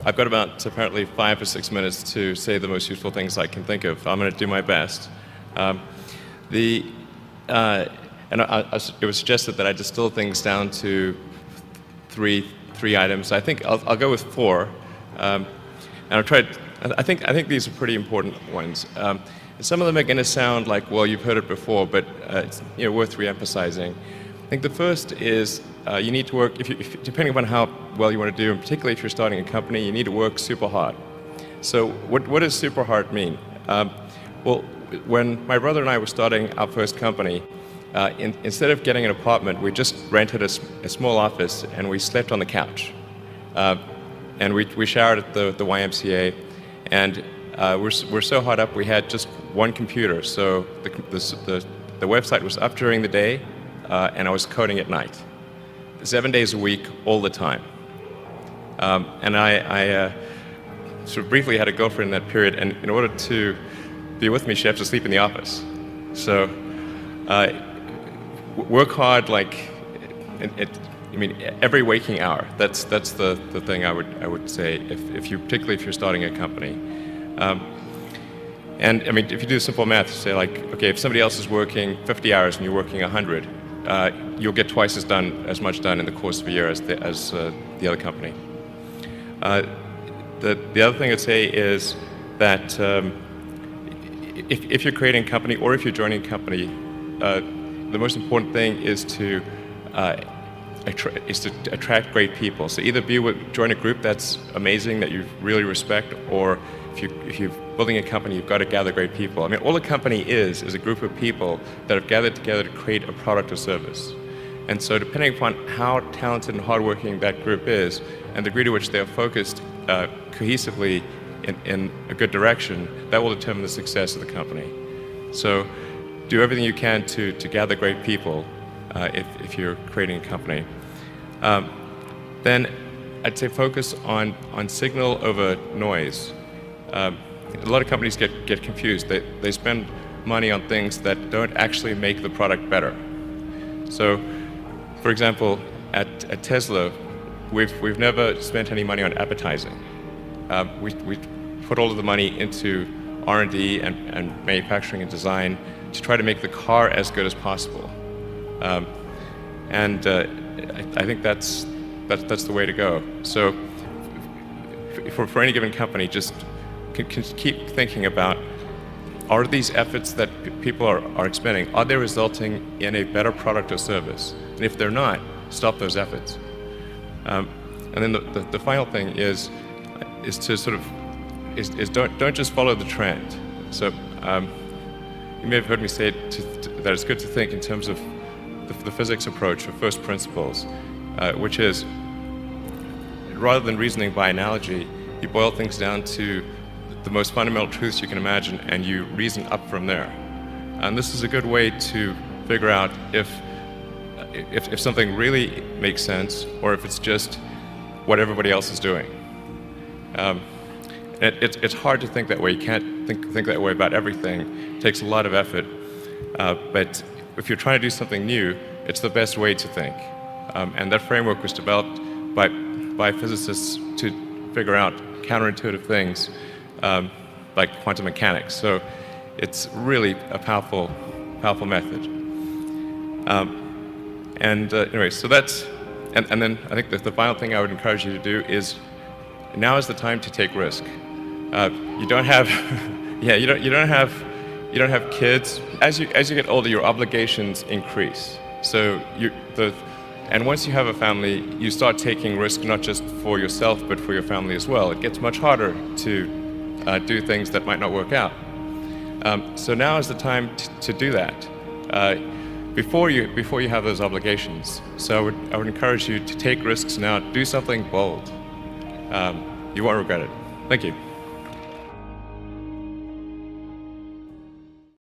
I've got about apparently 5 or 6 minutes to say the most useful things I can think of. I'm going to do my best. Um, the it was suggested that I distill things down to three items. I think I'll go with four, and I've tried. I think these are pretty important ones. Some of them are going to sound like, well, you've heard it before, but it's worth re-emphasizing. I think the first is you need to work, depending upon how well you want to do, and particularly if you're starting a company, you need to work super hard. So what does super hard mean? Well, when my brother and I were starting our first company, instead of getting an apartment, we just rented a small office and we slept on the couch. And we showered at the YMCA, and we're so hot up we had just one computer. So the website was up during the day, and I was coding at night, 7 days a week, all the time. And I sort of briefly had a girlfriend in that period, and in order to be with me, she had to sleep in the office. So work hard, like every waking hour. That's the thing I would say particularly if you're starting a company. And I mean, if you do simple math, you say like, okay, if somebody else is working 50 hours and you're working 100, you'll get twice as much done in the course of a year as the other company. The other thing I'd say is that if you're creating a company or if you're joining a company, the most important thing is to attract great people. So either join a group that's amazing that you really respect, or if you're building a company, you've got to gather great people. I mean, all a company is a group of people that have gathered together to create a product or service. And so depending upon how talented and hardworking that group is, and the degree to which they are focused cohesively in a good direction, that will determine the success of the company. So do everything you can to gather great people if you're creating a company. Then I'd say focus on signal over noise. A lot of companies get confused. They spend money on things that don't actually make the product better. So, for example, at Tesla, we've never spent any money on advertising. We put all of the money into R&D and manufacturing and design to try to make the car as good as possible. And I think that's the way to go. So for any given company, just can keep thinking about, are these efforts that people are expending, are they resulting in a better product or service? And if they're not, stop those efforts. And then the final thing is to sort of don't just follow the trend. So you may have heard me say that it's good to think in terms of the physics approach or first principles, which is, rather than reasoning by analogy, you boil things down to the most fundamental truths you can imagine, and you reason up from there. And this is a good way to figure out if something really makes sense, or if it's just what everybody else is doing. It's hard to think that way. You can't think that way about everything. It takes a lot of effort. But if you're trying to do something new, it's the best way to think. And that framework was developed by physicists to figure out counterintuitive things like quantum mechanics. So it's really a powerful method. Anyway, so that's, and then I think that the final thing I would encourage you to do is, now is the time to take risk. You don't have, you don't have kids. As you get older, your obligations increase. So and once you have a family, you start taking risk not just for yourself but for your family as well. It gets much harder to do things that might not work out. So now is the time to do that before you have those obligations. So I would encourage you to take risks now. Do something bold. You won't regret it. Thank you.